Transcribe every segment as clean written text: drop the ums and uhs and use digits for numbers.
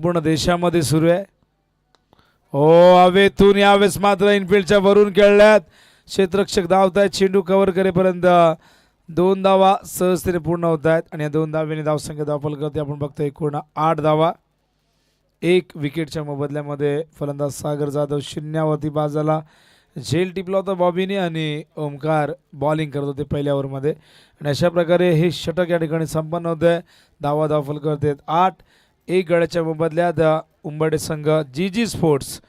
पूर्ण देशामध्ये सुरू आहे. हो, हवेतून यावेळेस मात्र इनफिल्डच्या वरून खेळल्यात. क्षेत्ररक्षक धावतायत. चेंडू कव्हर करेपर्यंत 2 धावा सहजतेने पूर्ण होत आहेत आणि या 2 धावेने धावसंख्या धावफलकावरती आपण बघतोय एकूण 8 धावा. 1 विकेटच्या मोबदल्यामध्ये फलंदाज सागर जाधव शून्यावरती बाद झाला. झेल टिपला होता बॉबीने आणि ओमकार बॉलिंग करत होते पहिल्या ओव्हरमध्ये आणि अशा प्रकारे हे षटक या ठिकाणी संपन्न होत आहे. धावा धावफलकावरती 8. 1 गड्याच्या मोबदल्यात उंबरडे संघ जी स्पोर्ट्स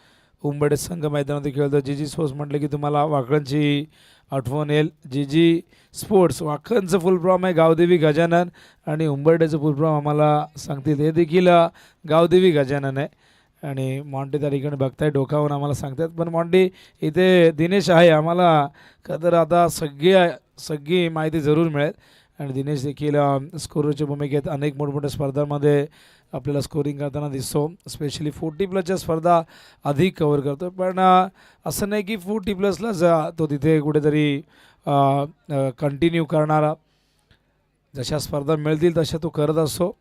उंबरडे संघ मैदानात खेळतो. जी स्पोर्ट्स म्हटलं की तुम्हाला वाकणची आठवण येईल. जी स्पोर्ट्स वाकणचं फुल फॉर्म आहे गावदेवी गजानन आणि उंबरडेचं फुल फॉर्म आम्हाला सांगतील हे देखील गावदेवी गजानन आहे. आणि मॉन्टी त्या ठिकाणी बघताय डोकावून आम्हाला सांगतात. पण मॉन्टी इथे दिनेश आहे आम्हाला तर आता सगळी माहिती जरूर मिळेल. आणि दिनेश देखील स्कोररच्या भूमिकेत अनेक मोठमोठ्या स्पर्धांमध्ये आपल्याला स्कोरिंग करताना दिसतो. स्पेशली 40+ स्पर्धा अधिक कव्हर करतो. पण असं नाही की 40+ तो तिथे कुठेतरी कंटिन्यू करणारा. जशा स्पर्धा मिळतील तशा तो करत असतो.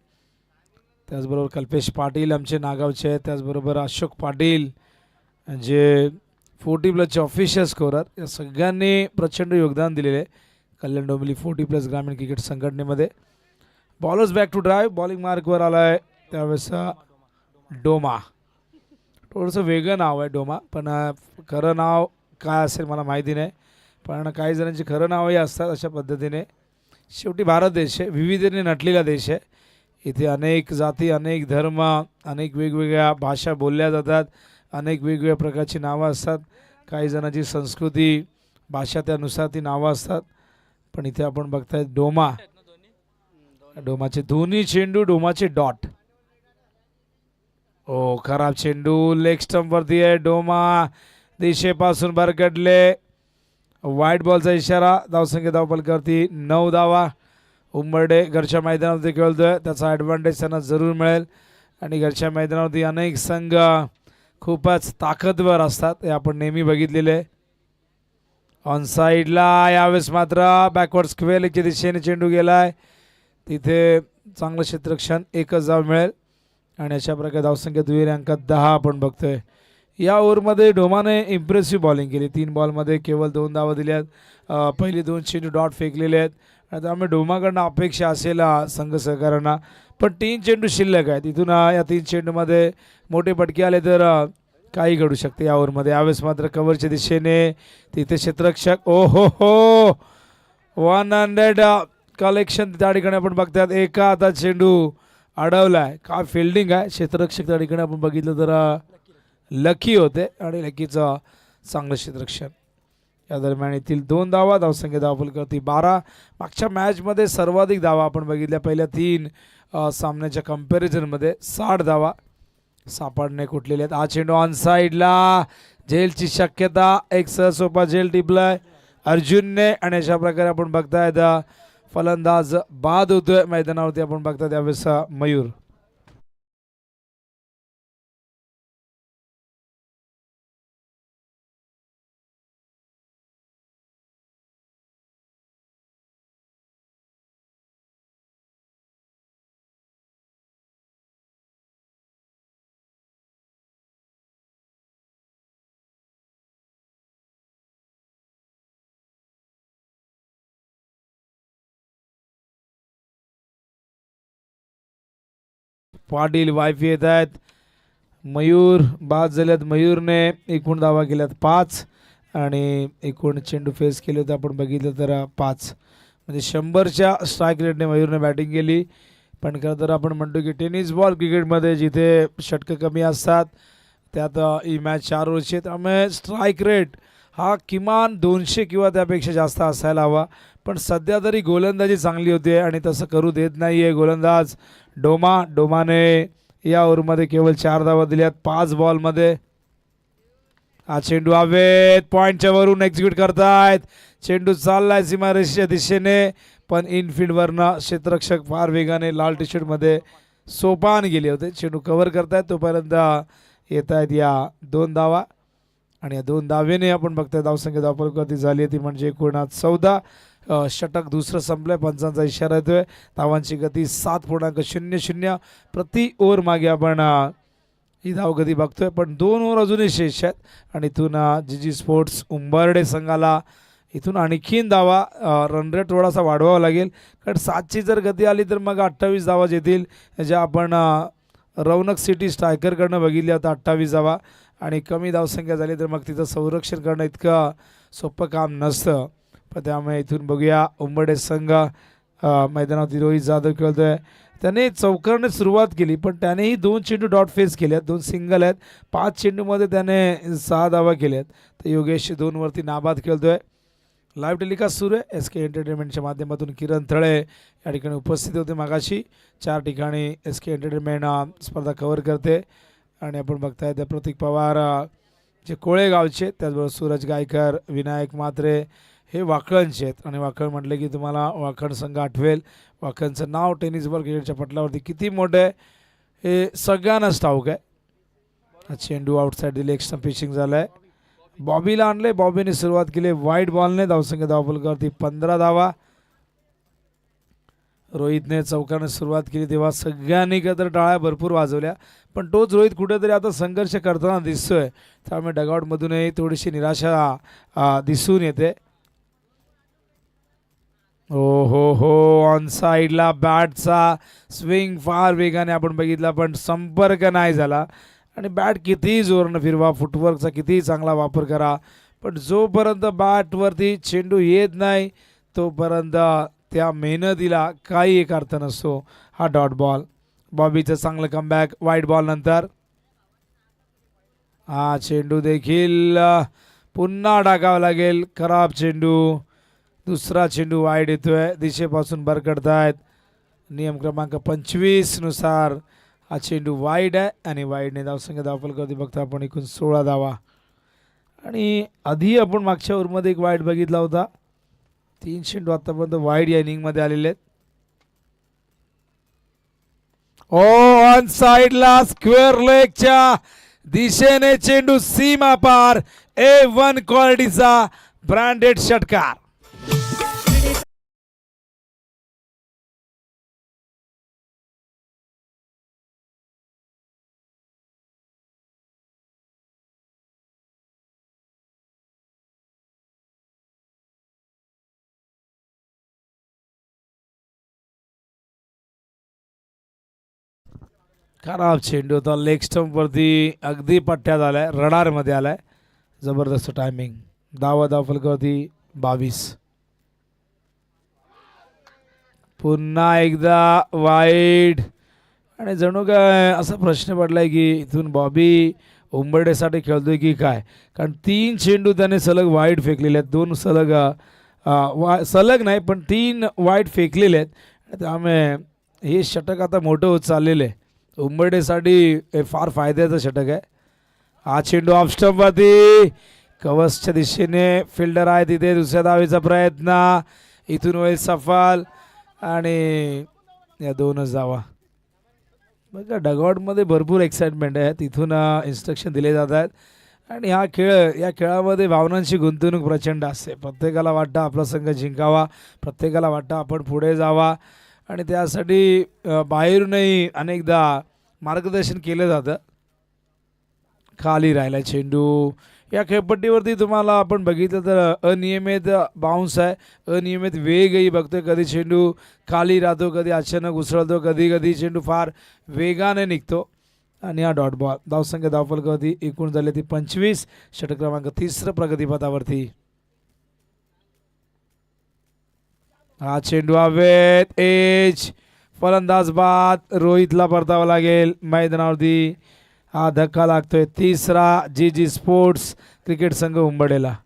त्याचबरोबर कल्पेश पाटील आमचे नागावचे आहेत. त्याचबरोबर अशोक पाटील जे 40+ ऑफिशियल स्कोरर या सगळ्यांनी प्रचंड योगदान दिलेले आहे कल्याण डोंबिवली 40+ ग्रामीण क्रिकेट संघटनेमध्ये. Bowlers back to drive. Bowling मार्कवर आला आहे त्यावेळेस डोमा. थोडंसं वेगळं नाव आहे डोमा पण खरं नाव काय असेल मला माहिती नाही. पण काही जणांची खरं नावही असतात अशा पद्धतीने. शेवटी भारत देश आहे विविधतेने नटलेला देश आहे. इथे अनेक जाती अनेक धर्म अनेक वेगवेगळ्या भाषा बोलल्या जातात. अनेक वेगवेगळ्या प्रकारची नावं असतात. काही जणांची संस्कृती भाषा त्यानुसार ती नावं असतात. पण इथे आपण बघताय डोमा. डोमाचे दोन्ही चेंडू डोमाचे डॉट. ओ खराब चेंडू लेग स्टंपवरती आहे. डोमा दिशेपासून भरकटले. वाईट बॉलचा इशारा. धावसंख्या धावफलकावरती 9 धावा. उंबरडे घरच्या मैदानावरती खेळतोय त्याचा ॲडव्हान्टेज त्यांना जरूर मिळेल. आणि घरच्या मैदानावरती अनेक संघ खूपच ताकदवर असतात हे आपण नेहमी बघितलेले. ऑन साईडला यावेळेस मात्र बॅकवर्ड स्क्वेअर लेगच्या दिशेने चेंडू गेलाय. तिथे चांगलं क्षेत्ररक्षण. 1च धाव मिळेल आणि अशा प्रकारे धावसंख्या दुहेरी अंकात 10 आपण बघतोय. या ओव्हरमध्ये डोमाने इम्प्रेसिव्ह बॉलिंग केली. 3 बॉलमध्ये केवळ 2 धावा दिल्यात. पहिली 2 चेंडू डॉट फेकलेले आहेत. त्यामुळे डोमाकडनं अपेक्षा असेल संघ सहकाऱ्यांना. पण 3 चेंडू शिल्लक आहेत. इथून या 3 चेंडूमध्ये मोठे पटके आले तर काही घडू शकते या ओव्हरमध्ये. यावेळेस मात्र कव्हरच्या दिशेने तिथे क्षेत्ररक्षक. ओ हो 100 कलेक्शन त्या ठिकाणी आपण बघतात. एका हातात चेंडू अडवलाय. का फिल्डिंग आहे. क्षेत्ररक्षक त्या ठिकाणी आपण बघितलं तर लकी होते आणि लकीचं चांगलं क्षेत्ररक्षण. या दरम्यान येथील 2 धावा. धावसंख्या धावफलकावरती 12. मागच्या मॅचमध्ये सर्वाधिक धावा आपण बघितल्या पहिल्या 3 सामन्याच्या कंपॅरिझनमध्ये 60 धावा सापडणे कुठलेले आहेत. हा चेंडू ऑन साईडला. झेलची शक्यता. एक सहसोपा झेल टिपलाय अर्जुनने आणि अशा प्रकारे आपण बघतायत फलंदाज बाद होतोय मैदानावरती. आपण बघता त्यावेळेस मयूर. पाटील वायफी येत आहेत. मयूर बाद झाल्यात. मयूरने एकूण धावा केल्यात 5 आणि एकूण चेंडू फेस केले होते आपण बघितलं तर 5. म्हणजे 100च्या स्ट्राईक रेटने मयूरने बॅटिंग केली. पण खरं तर आपण म्हणतो की टेनिस बॉल क्रिकेटमध्ये जिथे षटकं कमी असतात त्यात ही मॅच 4 ओव्हरची आहे. त्यामुळे स्ट्राईक रेट हा किमान 200 किंवा त्यापेक्षा जास्त असायला हवा. पण सध्या तरी गोलंदाजी चांगली होती आणि तसं करू देत नाही आहे गोलंदाज डोमाने या ओव्हरमध्ये केवळ 4 धावा दिल्यात 5 बॉलमध्ये. हा चेंडू हवेत पॉईंटच्या वरून एक्झिक्यूट करतायत. चेंडू चाललाय सीमारेषेच्या दिशेने पण इनफिल्डवरनं क्षेत्ररक्षक फार वेगाने लाल टी शर्टमध्ये सोपान गेले होते. चेंडू कव्हर करतायत तोपर्यंत येत आहेत या 2 धावा आणि या 2 धावेने आपण बघतोय धावसंख्या धावफलकावरती झाली ती म्हणजे एकूण 14. षटक दुसरं संपलंय. पंचांचा इशारा येतोय. धावांची गती 7.00 प्रति ओव्हर मागे आपण ही धावगती बघतोय, पण 2 ओव्हर अजूनही शेष आहेत आणि इथून जी स्पोर्ट्स उंबरडे संघाला इथून आणखीन धावा रन रेट थोडासा वाढवावा लागेल, कारण 7ची जर गती आली तर मग 28 धावा येतील, ज्या आपण रौनक सिटी स्ट्रायकरकडनं बघितल्या होत्या 28 धावा, आणि कमी धावसंख्या झाली तर मग तिथं संरक्षण करणं इतकं सोपं काम नसतं. पण त्यामुळे इथून बघूया उंबरडे संघ मैदानावरती रोहित जाधव खेळतोय. त्याने चौकारने सुरुवात केली, पण त्यानेही 2 चेंडू डॉट फेस केले आहेत, 2 सिंगल आहेत. 5 चेंडूमध्ये त्याने 6 धावा केल्या आहेत. तर योगेश 2 वरती नाबाद खेळतोय. लाईव्ह टेलिकास्ट सुरू आहे एस के एंटरटेनमेंटच्या माध्यमातून. किरण थळे या ठिकाणी उपस्थित होते मागाशी. 4 ठिकाणी एस के एंटरटेनमेंट स्पर्धा कव्हर करते आणि आपण बघताय त्या प्रतीक पवार जे कोळेगावचे, त्याचबरोबर सूरज गायकर, विनायक म्हात्रे हे वाकळणचे आहेत. आणि वाकळ म्हटले की तुम्हाला वाकण संघ आठवेल. वाकणचं नाव टेनिस बॉल क्रिकेटच्या पटलावरती किती मोठं आहे हे सगळ्यांनाच ठाऊक आहे. हा चेंडू आउटसाईड दिले, एक्स्ट्रा पिचिंग झालं आहे. बॉबीला आणले, बॉबीने सुरुवात केली वाईट बॉलने. धावसंख्या धावफलकावरती 15 धावा. रोहितने चौकाने सुरुवात केली तेव्हा सगळ्यांनी एकत्र टाळ्या भरपूर वाजवल्या, पण तोच रोहित कुठेतरी आता संघर्ष करताना दिसतोय. त्यामुळे डगआउटमधूनही थोडीशी निराशा दिसून येते. हो ऑन साईडला बॅटचा स्विंग फार वेगाने आपण बघितला, पण संपर्क नाही झाला. आणि बॅट कितीही जोरानं फिरवा, फुटवर्कचा कितीही चांगला वापर करा, पण जोपर्यंत बॅटवरती चेंडू येत नाही तोपर्यंत त्या मेहनतीला काही एक अर्थ नसतो. हा डॉट बॉल. बॉबीचं चांगलं कमबॅक वाईट बॉल नंतर. हा चेंडू देखील पुन्हा टाकावा लागेल. खराब चेंडू. दुसरा चेंडू वाईड येतोय, दिशेपासून भरकटतायत. नियम क्रमांक 25 नुसार हा चेंडू वाईड आहे आणि वाईडने धावसंख्या धावफलकावरती बघता आपण एकूण 16 धावा. आणि आधी आपण मागच्या ओव्हरमध्ये एक वाईड बघितला होता. 3 चेंडू आतापर्यंत वाईड या इनिंगमध्ये आलेले आहेत. ऑन साईडला स्क्वेअर लेगच्या दिशेने चेंडू सीमा पार. A1 क्वालिटीचा ब्रँडेड षटकार. खराब चेंडू होता, लेग स्टंपवरती अगदी पट्ट्यात आलाय, रडारमध्ये आलाय. जबरदस्त टायमिंग. धावफलकावरती 22. पुन्हा एकदा वाईड. आणि जणू काय असा प्रश्न पडलाय की इथून बॉबी उंबरडेसाठी खेळतोय की काय, कारण 3 चेंडू त्याने सलग वाईड फेकलेले आहेत. 2 सलग सलग नाही पण 3 वाईड फेकलेले आहेत. त्यामुळे हे षटक आता मोठं होत चाललेलं आहे. उंबरडेसाठी हे फार फायद्याचं षटक आहे. हा चेंडू ऑफ स्टंपवरती कवचच्या दिशेने फिल्डर आहे तिथे. दुसऱ्या धावेचा प्रयत्न इथून होईल सफल आणि या 2च धावा. बघा डगआउटमध्ये भरपूर एक्साइटमेंट आहे. तिथून इन्स्ट्रक्शन दिले जात आहेत आणि या खेळामध्ये भावनांची गुंतवणूक प्रचंड असते. प्रत्येकाला वाटतं आपला संघ जिंकावा, प्रत्येकाला वाटतं आपण पुढे जावा आणि त्यासाठी बाहेरूनही अनेकदा मार्गदर्शन केलं जातं. खाली राहिला चेंडू. या खेळपट्टीवरती तुम्हाला आपण बघितलं तर अनियमित बाउन्स आहे, अनियमित वेगही बघतोय. कधी चेंडू खाली राहतो, कधी अचानक उसळतो, कधी कधी चेंडू फार वेगाने निघतो. आणि हा डॉट बॉल. धावसंख्या धावफलकावरती एकूण झाली ती 25. षटक क्रमांक 3 प्रगतीपथावरती. हा चेंडू हवेत, एज. फलंदाज बाद. रोहितला परतावा लागेल मैदानावरती. हा धक्का लागतोय. 3रा जी स्पोर्ट्स क्रिकेट संघ उंबरडेला.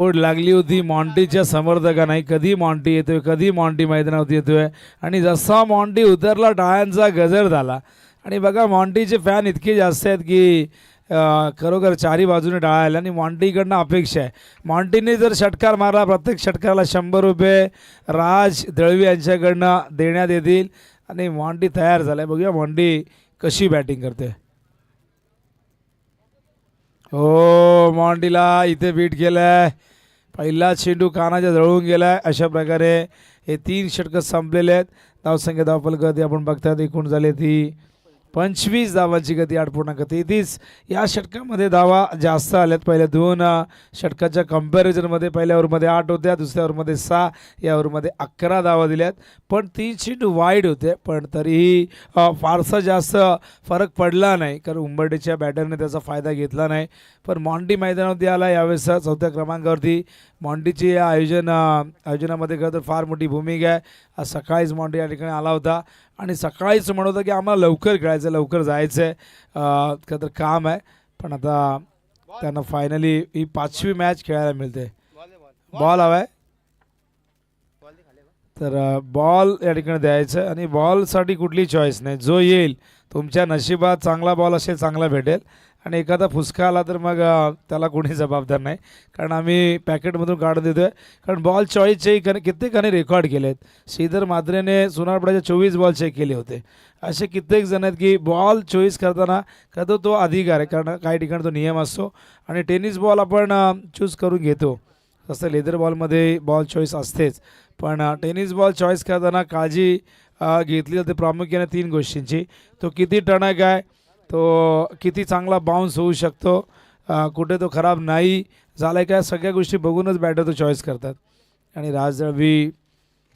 ओढ लागली होती मॉन्टीच्या समर्थकांना. कधी मॉन्टी येतोय, कधी मॉन्टी मैदानावरती येतोय. आणि जसा मॉन्टी उतरला टाळ्यांचा गजर झाला. आणि बघा मॉन्टीचे फॅन इतके जास्त आहेत की खरोखर चारी बाजूने डाळायला आणि मॉन्टीकडनं अपेक्षा आहे. मॉन्टीने जर षटकार मारला प्रत्येक षटकाराला 100 रुपये राज दळवी यांच्याकडनं देण्यात येतील आणि मॉन्टी तयार झालाय. बघूया मॉन्टी कशी बॅटिंग करते. हो मॉन्टीला इथे बीट केलंय. पहिला चेंडू कानाच्या जळून गेलाय. अशा प्रकारे हे 3 षटकं संपलेले आहेत. धावसंख्या धावफलक आपण बघतात एकूण झाले ती 25 धावांची गती 8.33. या षटकामध्ये धावा जास्त आल्यात. पहिल्या 2 षटकाच्या कंपॅरिझनमध्ये पहिल्या ओव्हरमध्ये 8 होत्या, दुसऱ्या ओव्हरमध्ये 6, या ओव्हरमध्ये 11 धावा दिल्यात. पण 3 चेंडू वाईड होते पण तरीही फारसा जास्त फरक पडला नाही कारण उंबरठ्याच्या बॅटरने त्याचा फायदा घेतला नाही. पण मॉन्टी मैदानावरती आला यावेळेस 4थ्या क्रमांकावरती. मॉन्टीची या आयोजनामध्ये खरं तर फार मोठी भूमिका आहे. आज सकाळीच मॉन्टी या ठिकाणी आला होता आणि सकाळीच म्हणत होता की आम्हाला लवकर खेळायचं लवकर जायचं आहे, खरं तर काम आहे. पण आता त्यांना फायनली ही 5वी मॅच खेळायला मिळते. बॉल हवा आहे तर बॉल या ठिकाणी द्यायचं आणि बॉलसाठी कुठली चॉईस नाही. जो येईल तुमच्या नशिबात चांगला बॉल असेल चांगला भेटेल आणि एखादा फुसका आला तर मग त्याला कोणी जबाबदार नाही कारण आम्ही पॅकेटमधून काढून देतो आहे. कारण बॉल चॉईसचे कित्येकाने रेकॉर्ड केले आहेत. श्रीधर मात्रेने सोनारपड्याचे 24 बॉल चेक केले होते. असे कित्येक जण आहेत की बॉल चॉईस करताना का तो अधिकार आहे कारण काही ठिकाणी तो नियम असतो आणि टेनिस बॉल आपण चूज करून घेतो. तसं लेदर बॉलमध्ये बॉल चॉईस असतेच पण टेनिस बॉल चॉईस करताना काळजी घेतली जाते प्रामुख्याने 3 गोष्टींची. तो किती टणक आहे, तो किती चांगला बाउन्स होऊ शकतो, कुठे तो खराब नाही झाला आहे काय, सगळ्या गोष्टी बघूनच बॅटर तो चॉईस करतात. आणि राज दळवी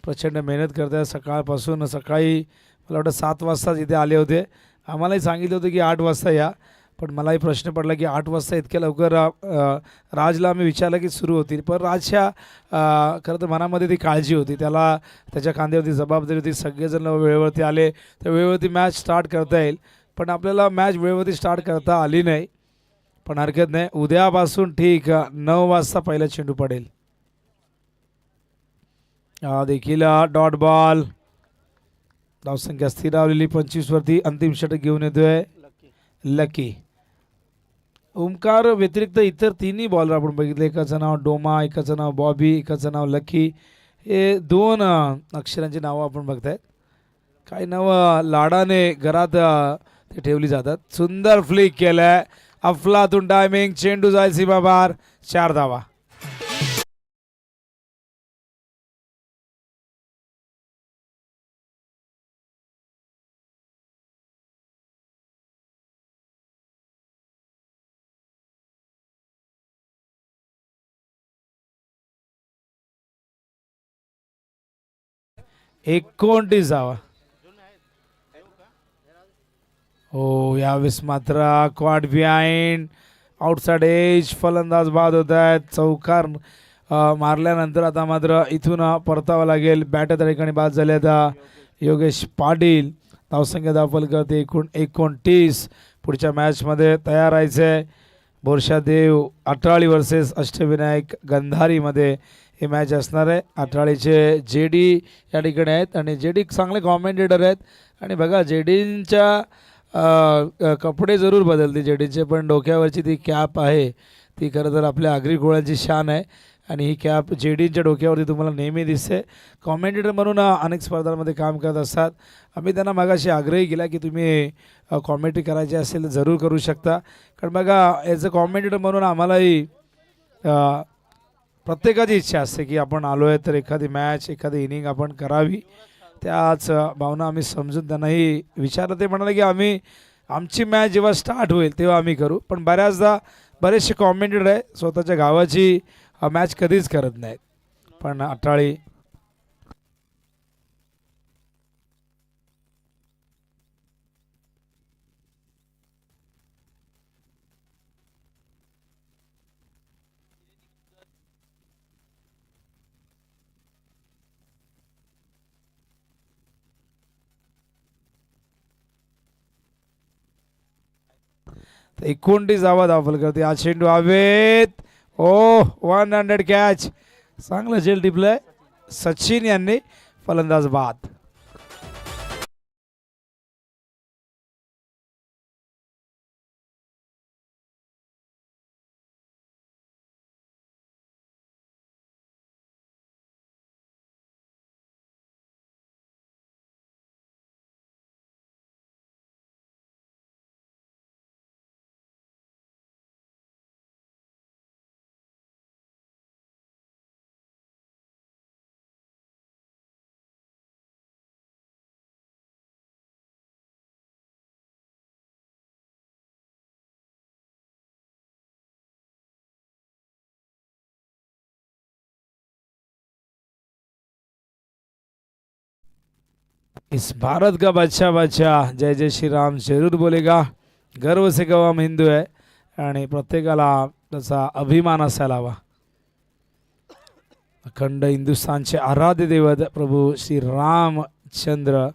प्रचंड मेहनत करतात सकाळपासून. सकाळी मला वाटतं 7 वाजताच इथे आले होते. आम्हालाही सांगितलं होतं की 8 वाजता या पण मलाही प्रश्न पडला की 8 वाजता इतक्या लवकर. राजला आम्ही विचारलं की सुरू होतील पण राजच्या खरं तर मनामध्ये ती काळजी होती, त्याला त्याच्या खांद्यावरती जबाबदारी होती. सगळेजण वेळेवरती आले तर वेळेवरती मॅच स्टार्ट करता येईल पण आपल्याला मॅच वेळेवरती स्टार्ट करता आली नाही. पण हरकत नाही, उद्यापासून ठीक 9 वाजता पहिला चेंडू पडेल. देखील डॉट बॉल. धावसंख्या स्थिरावलेली 25 वरती. अंतिम षटक घेऊन येतोय लकी. ओमकार व्यतिरिक्त इतर 3ही बॉलर आपण बघितले. एकाचं नाव डोमा, एकाचं नाव बॉबी, एकाचं नाव लकी. हे 2 अक्षरांची नावं आपण बघतायत. काही नावं लाडाने घरात ते ठेवली जातात. सुंदर फ्लिक केलंय. अफलातून टायमिंग. चेंडू जाईल सीमापार. 4 धावा. एकोणतीस धावा. हो यावेळेस मात्र क्वाड बिहाइंड आउटसाइड एज फलंदाज बाद होत आहेत. चौकार मारल्यानंतर आता मात्र इथून परतावं लागेल. बॅटर त्या ठिकाणी बाद झाले. आता योगेश पाटील. धावसंख्या धावफलक एकूण 29. पुढच्या मॅचमध्ये तयार राहायचं आहे. बोरशादेव अटाळी वर्सेस अष्टविनायक गंधारीमध्ये हे मॅच असणार आहे. अटाळीचे JD या ठिकाणी आहेत आणि JD चांगले कॉमेंटेटर आहेत. आणि बघा JDच्या कपडे जरूर बदलते JDचे पण डोक्यावरची ती कॅप आहे ती खरं तर आपल्या आगरी घोड्यांची शान आहे आणि ही कॅप JDच्या डोक्यावरती तुम्हाला नेहमी दिसते. कॉमेंटेटर म्हणून अनेक स्पर्धांमध्ये काम करत असतात. आम्ही त्यांना मागाशी आग्रही केला की तुम्ही कॉमेंट्री करायची असेल तर जरूर करू शकता कारण बघा ॲज अ कॉमेंटेटर म्हणून आम्हालाही प्रत्येकाची इच्छा असते की आपण आलो आहे तर एखादी मॅच एखादी इनिंग आपण करावी. त्याच भावना आम्ही समजून त्यांनाही विचारलं. ते म्हणाले की आमची मॅच जेव्हा स्टार्ट होईल तेव्हा आम्ही करू. पण बऱ्याचदा बरेचसे कॉमेंटेटर आहे स्वतःच्या गावाची मॅच कधीच करत नाहीत. पण अटाळी तर 29 धावा धावफल करते. हा चेंडू हवेत. ओ 100 कॅच. चांगलं झेल टिपलंय सचिन यांनी. फलंदाज बाद. इस भारत का बादशाह जय जय श्री राम जरूर बोलेगा. गर्व से कहो हम हिंदू आहे आणि प्रत्येकाला त्याचा अभिमान असायला हवा. अखंड हिंदुस्थानचे आराध्य दैवत प्रभू श्री रामचंद्र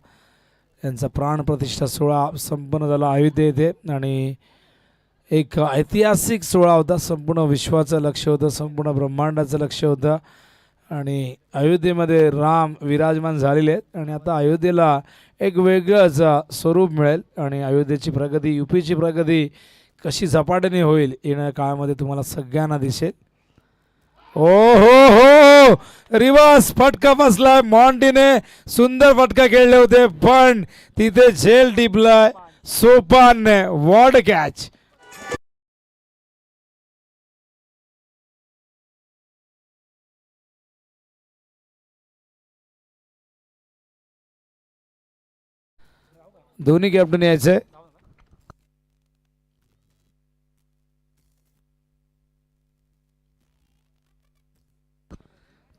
यांचा प्राणप्रतिष्ठा सोहळा संपन्न झाला अयोध्ये येथे आणि एक ऐतिहासिक सोहळा होता. संपूर्ण विश्वाचं लक्ष होतं, संपूर्ण ब्रह्मांडाचं लक्ष होतं आणि अयोध्येमध्ये राम विराजमान झालेले आहेत आणि आता अयोध्येला एक वेगळंच स्वरूप मिळेल आणि अयोध्येची प्रगती, यूपीची प्रगती कशी झपाट्याने होईल येणाऱ्या काळामध्ये तुम्हाला सगळ्यांना दिसेल. ओ हो, रिवर्स फटका बसलाय. मॉन्टीने सुंदर फटका खेळले होते पण तिथे झेल टिपलाय सोपानने. What catch. दोन्ही कॅप्टन यायचे.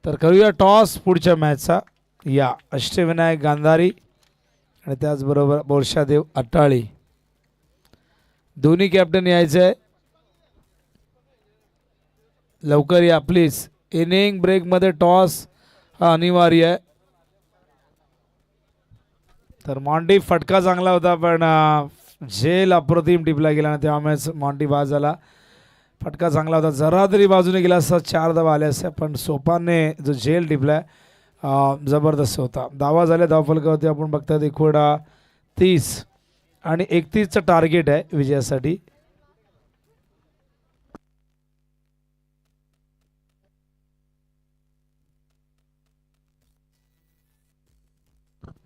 तर करूया टॉस पुढच्या मॅचचा. या अष्टविनायक गांधारी आणि त्याचबरोबर बोरशादेव अटाळी दोन्ही कॅप्टन यायचे. लवकर या प्लीज. इनिंग ब्रेकमध्ये टॉस हा अनिवार्य आहे. तर मॉन्टी फटका चांगला होता पण झेल अप्रतिम टिपला गेला ना त्यामुळेच मॉन्टी बाद झाला. फटका चांगला होता, जरा तरी बाजूने गेला असता 4 धावा आल्या असत्या पण सोपानने जो झेल टिपलाय जबरदस्त होता. धावा झाल्या, धावफलकावरती आपण बघतात एकूण 30 आणि 31चं टार्गेट आहे विजयासाठी.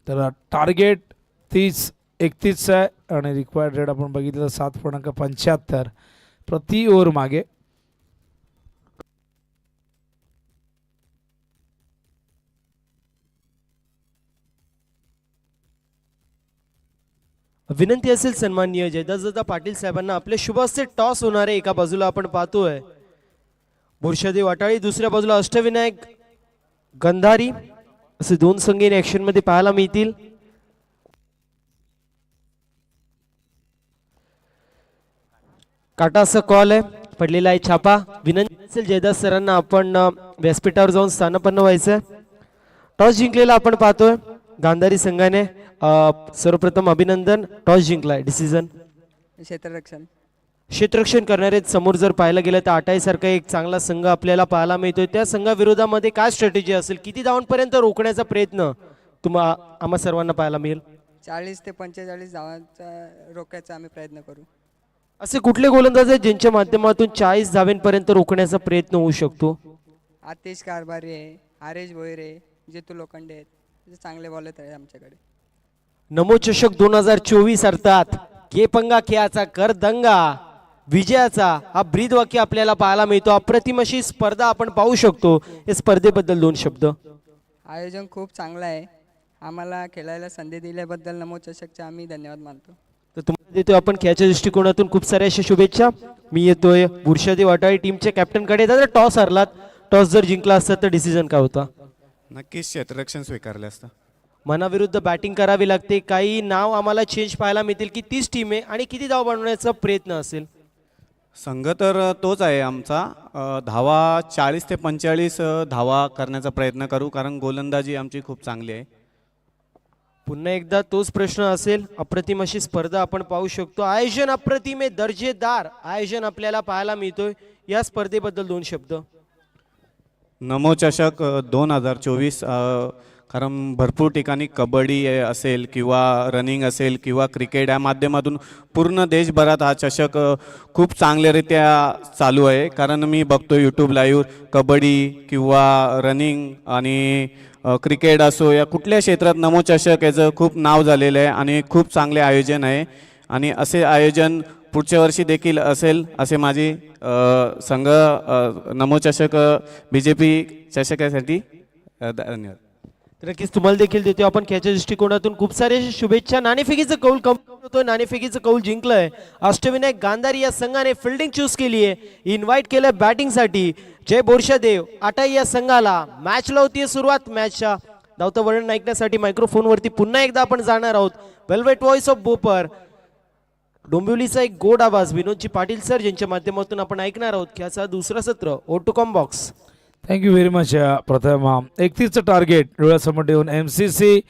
तर टार्गेट 30-31 आहे आणि रिक्वायर्ड रेट आपण बघितलं 7.75 प्रति ओव्हर मागे. विनंती असेल सन्माननीय जयदासदादा पाटील साहेबांना आपले शुभ हस्ते टॉस होणार आहे. एका बाजूला आपण पाहतोय बोरशादेव अटाळी, दुसऱ्या बाजूला अष्टविनायक गंधारी असे दोन संघ इन ऍक्शन मध्ये पाहायला मिळतील. काटाचा कॉल आहे, पडलेला आहे छापा. विनंती असेल जयदास सरांना आपण व्यासपीठावर जाऊन स्थानापन्न व्हायचं. टॉस जिंकलेला आपण पाहतोय गांधारी संघाने. सर्वप्रथम अभिनंदन, टॉस जिंकलाय. डिसिजन क्षेत्ररक्षण करणारे समोर जर पाहायला गेलं तर अटाई सारखा एक चांगला संघ आपल्याला पाहायला मिळतोय. त्या संघाविरोधामध्ये काय स्ट्रॅटेजी असेल, किती धावांपर्यंत रोखण्याचा प्रयत्न आम्हा सर्वांना पाहायला मिळेल? 40 ते 45 धावांचा रोखण्याचा आम्ही प्रयत्न करू. असे कुठले गोलंदाज आहेत ज्यांच्या माध्यमातून 40 धावांपर्यंत रोखण्याचा प्रयत्न होऊ शकतो? आतिश कारभारी आहे, आरेश भोईरे, जेतू लोखंडे आहेत, चांगले बॉलर आहेत आमच्याकडे. नमो चषक 2024 अर्थात के पंगा खेळाचा कर दंगा विजयाचा हा ब्रीद वाक्य आपल्याला पाहायला मिळतो. अप्रतिम अशी स्पर्धा आपण पाहू शकतो. या स्पर्धेबद्दल 2 शब्द. आयोजन खूप चांगलं आहे. आम्हाला खेळायला संधी दिल्याबद्दल नमो चषकचे आम्ही धन्यवाद मानतो. तर तुम्हाला देतोय आपण खेळाच्या दृष्टिकोनातून खूप साऱ्या अशा शुभेच्छा. मी येतोय बोरशादेव अटाळी टीमच्या कॅप्टनकडे. जर टॉस हरलात, टॉस जर जिंकला असता तर डिसिजन काय होता? नक्कीच क्षेत्ररक्षण स्वीकारले असतं. मनाविरुद्ध बॅटिंग करावी लागते. काही नाव आम्हाला चेंज पाहायला मिळतील की 30 टीम आहे आणि किती धाव बनवण्याचा प्रयत्न असेल? संघ तर तोच आहे आमचा. धावा 40 ते 45 धावा करण्याचा प्रयत्न करू, कारण गोलंदाजी आमची खूप चांगली आहे. पुन्हा एकदा तोच प्रश्न असेल. अप्रतिम अशी स्पर्धा आपण पाहू शकतो. आयोजन अप्रतिम आहे, दर्जेदार आयोजन आपल्याला पाहायला मिळतोय. या स्पर्धेबद्दल 2 शब्द. नमो चषक 2024 कारण भरपूर ठिकाणी कबड्डी असेल किंवा रनिंग असेल किंवा क्रिकेट या माध्यमातून पूर्ण देशभरात हा चषक खूप चांगल्यारीत्या चालू आहे. कारण मी बघतो यूट्यूब लाईव्ह कबड्डी किंवा रनिंग आणि क्रिकेट असो या कुठल्या क्षेत्रात नमो चषक याचं खूप नाव झालेलं आहे आणि खूप चांगले आयोजन आहे आणि असे आयोजन पुढच्या वर्षी देखील असेल असे माझी संघ नमो चषक BJP चषकासाठी धन्यवाद. नक्कीच तुम्हाला देखील देतो आपण खेळाच्या दृष्टिकोनातून खूप सारे शुभेच्छा. नाणेफेकीचं कौल होतोय, नाणेफेकीचं कौल जिंकलंय. अष्टविनायक गांधारी या संघाने फिल्डिंग चूज केली आहे, इन्व्हाइट केलंय बॅटिंगसाठी. जय बोरशादेव अटाई या संघाला. मॅचला होतीये सुरुवात, मॅचच्या धावतं वर्णन ऐकण्यासाठी मायक्रोफोनवरती पुन्हा एकदा आपण जाणार आहोत. वेल्वेट व्हॉइस ऑफ बोपर, डोंबिवलीचा एक गोड आवाज विनोदजी पाटील सर ज्यांच्या माध्यमातून आपण ऐकणार आहोत. ह्याचा दुसरा सत्र O two com box. Thank you very much. प्रथम 31चं टार्गेट डोळ्यासमोर ठेवून MCC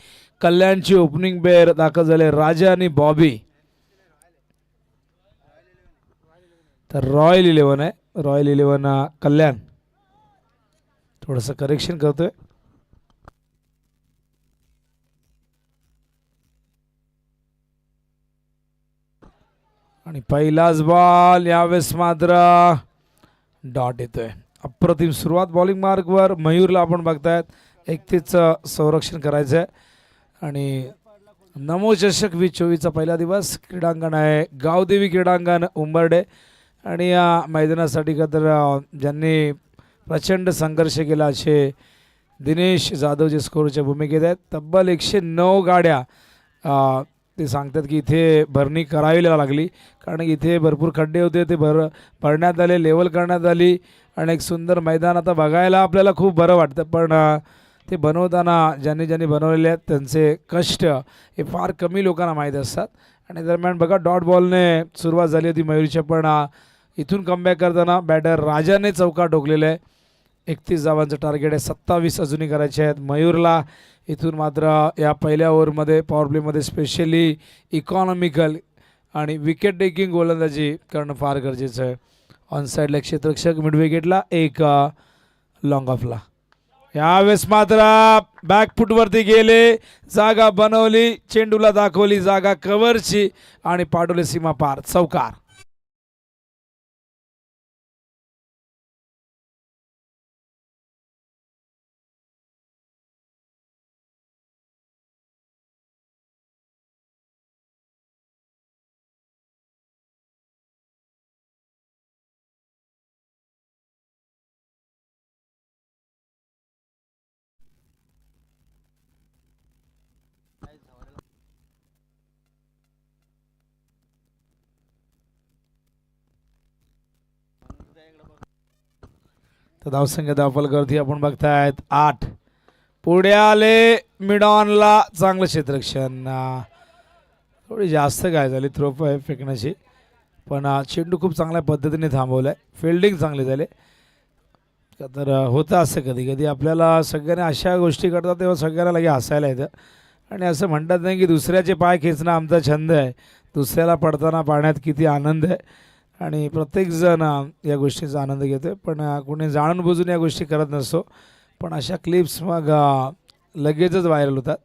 कल्याणची ओपनिंग पेअर दाखल झाले, राजा आणि बॉबी. तर रॉयल 11 आहे, रॉयल 11 कल्याण. थोडंसं करेक्शन करतोय. आणि पहिलाच बॉल यावेळेस मात्र डॉट येतोय. अप्रतिम सुरुवात बॉलिंग मार्कवर. मयूरला आपण बघतायत 31चं संरक्षण करायचं आहे. आणि नमो चषक 2024चा पहिला दिवस. क्रीडांगण आहे गावदेवी क्रीडांगण उंबर्डे. आणि या मैदानासाठी तर ज्यांनी प्रचंड संघर्ष केला असे दिनेश जाधव जे स्कोरच्या भूमिकेत आहेत. तब्बल 109 गाड्या ते सांगतात की इथे भरणी करावी लागली, कारण इथे भरपूर खड्डे होते, ते भरण्यात आले, लेवल करण्यात आली आणि एक सुंदर मैदान आता बघायला आपल्याला खूप बरं वाटतं. पण ते बनवताना ज्यांनी बनवलेले आहेत त्यांचे कष्ट हे फार कमी लोकांना माहीत असतात. आणि दरम्यान बघा डॉट बॉलने सुरुवात झाली होती मयूरच्या, पण इथून कमबॅक करताना बॅटर राजाने चौका ठोकलेला आहे. 31 धावांचं टार्गेट आहे, 27 अजूनही करायचे आहेत मयूरला. इथून मात्र या पहिल्या ओव्हरमध्ये पॉवर प्लेमध्ये स्पेशली इकॉनॉमिकल आणि विकेट टेकिंग गोलंदाजी करणं फार गरजेचं आहे. ऑन साईडला क्षेत्ररक्षक, मिड विकेटला एक लॉंग ऑफला. यावेळेस मात्र बॅकफुटवरती गेले, जागा बनवली, चेंडूला दाखवली जागा कव्हरची आणि पाडोले सीमा पार, चौकार. तर धावसंख्या धावफलकावरती आपण बघतायत 8. पुढे आले मिडॉनला, चांगलं क्षेत्ररक्षण. थोडी जास्त काय झाली थ्रो फेकण्याची, पण चेंडू खूप चांगल्या पद्धतीने थांबवलाय. फिल्डिंग चांगली झाली. तर होतं असं कधी कधी आपल्याला सगळ्यांना अशा गोष्टी करतात तेव्हा सगळ्यांना लगे हसायला येतं. आणि असं म्हणतात नाही की दुसऱ्याचे पाय खेचणं आमचा छंद आहे, दुसऱ्याला पडताना पाण्यात किती आनंद आहे. आणि प्रत्येकजण या गोष्टीचा आनंद घेतो, पण कोणी जाणून बुजून या गोष्टी करत नसतो. पण अशा क्लिप्स मग लगेचच व्हायरल होतात.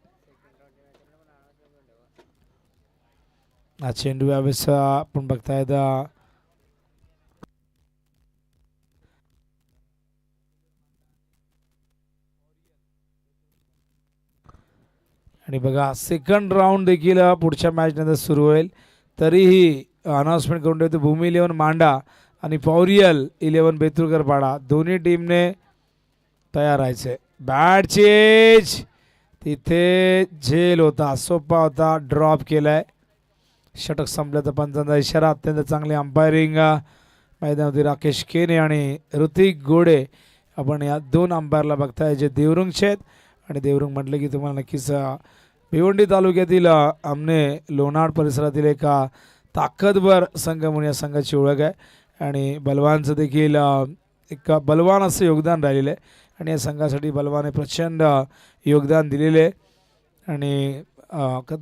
हा चेंडू यावेळेस आपण बघतायत आणि बघा सेकंड राऊंड देखील पुढच्या मॅचनंतर सुरू होईल. तरीही अनाउन्समेंट करून ठेवते, भूमी 11 मांडा आणि पॉरियल 11 बेतुरकर पाडा दोन्ही टीमने तयार राहायचे. बॅट चेज तिथे झेल होता, सोपा होता, ड्रॉप केलाय. षटक संपल्याचा पंचांचा इशारा. अत्यंत चांगली अंपायरिंग मैदानावरती राकेश केने आणि ऋतिक गोडे. आपण या 2 अंपायरला बघताय जे देवरुंगचे आहेत. आणि देवरुंग म्हटलं की तुम्हाला नक्कीच भिवंडी तालुक्यातील आमने लोणाड परिसरातील एका ताकदवर संघ म्हणून या संघाची ओळख आहे. आणि बलवानचं देखील एक बलवान असं योगदान राहिलेलं आहे. आणि या संघासाठी बलवाने प्रचंड योगदान दिलेले आहे. आणि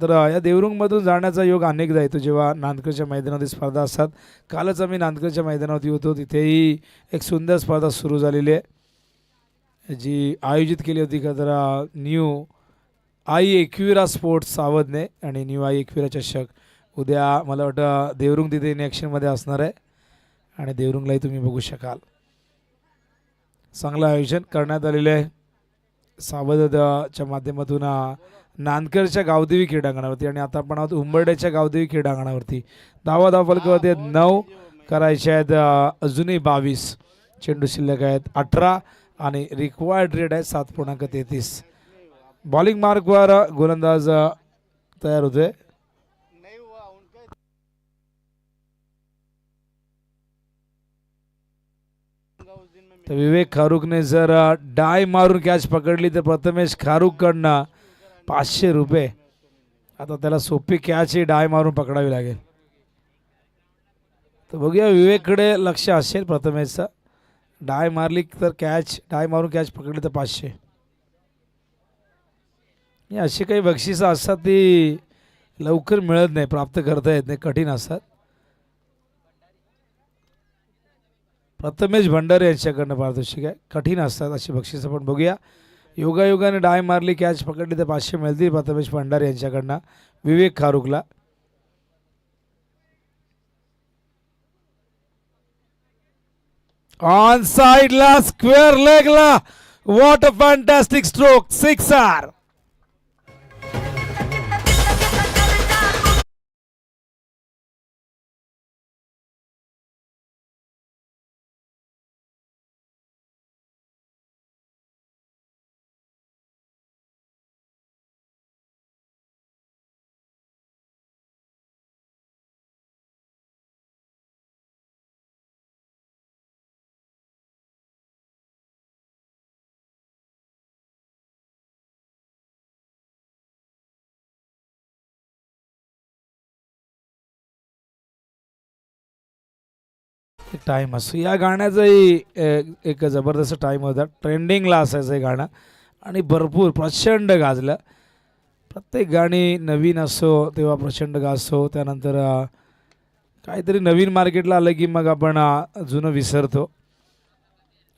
तर या देवरुंगमधून जाण्याचा योग अनेकदा येतो जेव्हा नांदकडच्या मैदानावरती स्पर्धा असतात. कालच आम्ही नांदकडच्या मैदानावरती होतो, तिथेही एक सुंदर स्पर्धा सुरू झालेली आहे जी आयोजित केली होती का तर न्यू आई एकविरा स्पोर्ट्स सावधने. आणि न्यू आई एकविरा चषक उद्या मला वाटतं देवरुंग तिथे इन ॲक्शनमध्ये असणार आहे. आणि देवरुंगलाही तुम्ही बघू शकाल. चांगलं आयोजन करण्यात आलेलं आहे सावधच्या माध्यमातून नांदकडच्या गावदेवी क्रीडांगणावरती. आणि आता आपण आहोत उंबरड्याच्या गावदेवी क्रीडांगणावरती. धावा फलकावरती 9 करायचे आहेत, अजूनही 22. चेंडू शिल्लक आहेत 18 आणि रिक्वायर्ड रेट आहे 7.33. बॉलिंग मार्कवर गोलंदाज तयार होते. तर विवेक खारुकने जर डाय मारून कॅच पकडली तर प्रथमेश खारुककडनं 500 रुपये. आता त्याला सोपी कॅच ही डाय मारून पकडावी लागेल. तर बघूया विवेककडे लक्ष असेल प्रथमेशचं. डाय मारली तर कॅच, डाय मारून कॅच पकडली तर 500. अशी काही बक्षिसं असतात ती लवकर मिळत नाही, प्राप्त करता येत नाही, कठीण असतात. प्रथमेश भंडारे यांच्याकडनं पारितोषिक आहे. कठीण असतात अशी बक्षिसं. पण बघूया, योगायोगाने डाय मारली कॅच पकडली तर 500 मिळतील प्रथमेश भंडारे यांच्याकडनं विवेक खारुकला. ऑन साइडला स्क्वेअर लेगला what a fantastic stroke, sixer. Time असतो या गाण्याचाही एक जबरदस्त टाइम होता. ट्रेंडिंगला असायचं हे गाणं आणि भरपूर प्रचंड गाजलं. प्रत्येक गाणी नवीन असो तेव्हा प्रचंड गाजतो. त्यानंतर काहीतरी नवीन मार्केटला आलं की मग आपण जुनं विसरतो.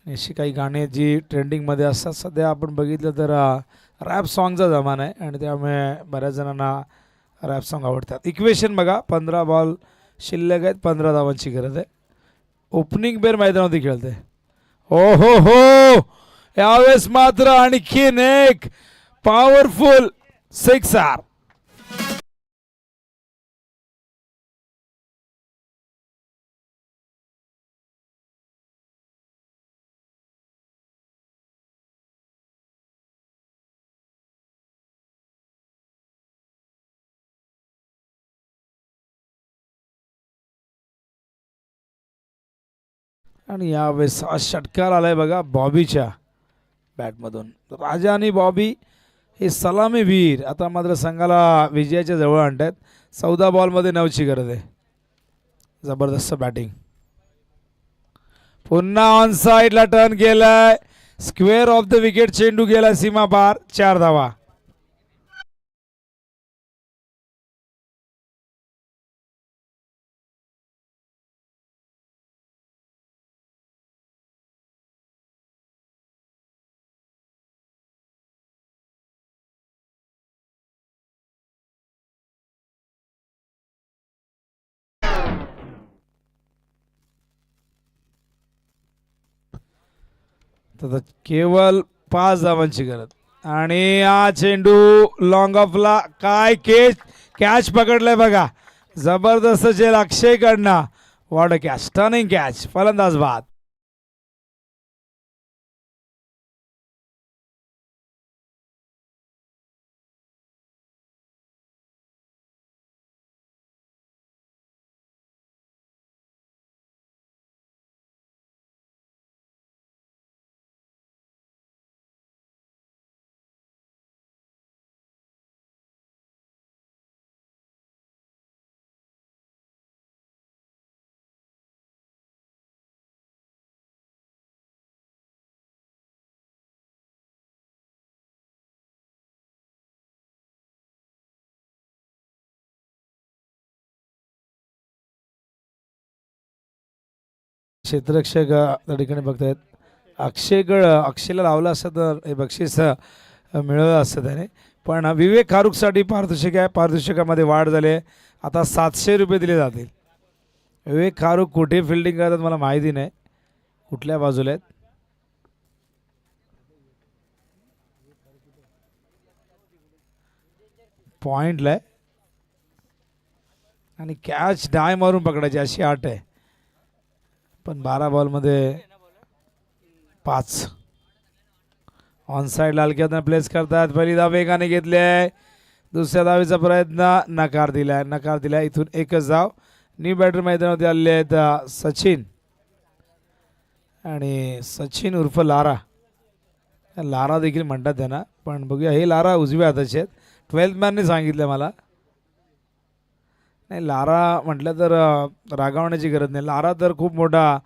अशी काही गाणी जी ट्रेंडिंगमध्ये असतात. सध्या आपण बघितलं तर रॅप सॉन्गचा जमाना आहे आणि त्यामुळे बऱ्याच जणांना रॅप सॉन्ग आवडतात. इक्वेशन बघा, 15 बॉल शिल्लक आहेत, 15 धावांची गरज आहे. ओपनिंग बेर मैदानावरती खेळते. हो हो हो, यावेळेस मात्र आणखीन एक पॉवरफुल सिक्सर. आणि यावेळेस हा षटकार आलाय बघा बॉबीच्या बॅटमधून. राजा आणि बॉबी हे सलामीवीर आता मात्र संघाला विजयाच्या जवळ आणतात. 14 बॉलमध्ये 9ची गरज आहे. जबरदस्त बॅटिंग. पुन्हा ऑन साइडला टर्न केलाय, स्क्वेअर ऑफ द विकेट, चेंडू गेला सीमा पार, 4 धावा. तर केवळ 5 धावांची गरज आणि हा चेंडू लॉंग ऑफला. काय कॅच पकडलाय बघा, जबरदस्त चेल अक्षय कडनं. What a catch, turning catch, फलंदाज बाद. क्षेत्ररक्षक त्या ठिकाणी बघतायत. अक्षयला लावलं असतं तर हे बक्षीस मिळवलं असतं त्याने. पण विवेक खारुकसाठी पारितोषिक आहे. पारितोषिकामध्ये वाढ झाली आहे. आता 700 रुपये दिले जातील. विवेक खारुक कुठे फिल्डिंग करतात मला माहिती नाही, कुठल्या बाजूला आहेत. पॉइंटला आहे आणि कॅच डाय मारून पकडायची अशी आट आहे. पण 12 बॉलमध्ये 5. ऑन साइड लालक्यातनं प्लेस करतात. पहिली धाव वेगाने घेतली आहे. दुसऱ्या धावेचा प्रयत्न नकार दिलाय. इथून एकच धाव. न्यू बॅटर मैदानावरती आलेले आहेत सचिन आणि सचिन उर्फ लारा, लारा देखील म्हणतात त्यांना, पण बघूया हे लारा उजव्या हाताचे आहेत. 12th मॅनने सांगितलं मला. नाही लारा म्हटलं तर रागावण्याची गरज नाही. लारा तर खूप मोठा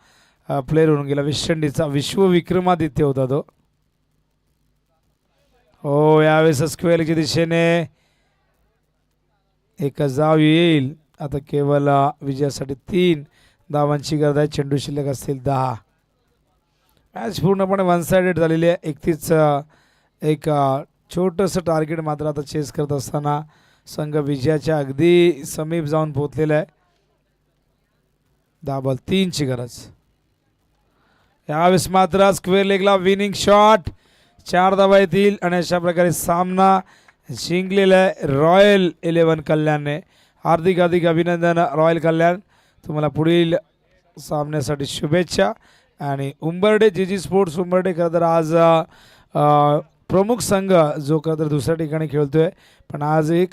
प्लेअर होऊन गेला. वेस्ट इंडिजचा विश्वविक्रमादित्य होता तो. हो यावेळेस स्क्वेअरच्या दिशेने एक धाव येईल. आता केवळ विजयासाठी 3 धावांची गरज आहे. चेंडू शिल्लक असतील 10. मॅच पूर्णपणे वन साइडेड झालेली आहे. 31 एक छोटंसं टार्गेट मात्र आता चेस करत असताना संघ विजयाच्या अगदी समीप जाऊन पोहोचलेला आहे. 10 बॉल 3ची गरज. यावेळेस मात्र स्क्वेअर लेगला विनिंग शॉट. 4 धावा येतील आणि अशा प्रकारे सामना जिंकलेला आहे रॉयल 11 कल्याणने. हार्दिक अभिनंदन रॉयल कल्याण. तुम्हाला पुढील सामन्यासाठी शुभेच्छा. आणि उंबर्डे जीजी स्पोर्ट्स उंबर्डे खरं तर आज प्रमुख संघ जो खरं तर दुसऱ्या ठिकाणी खेळतोय, पण आज काही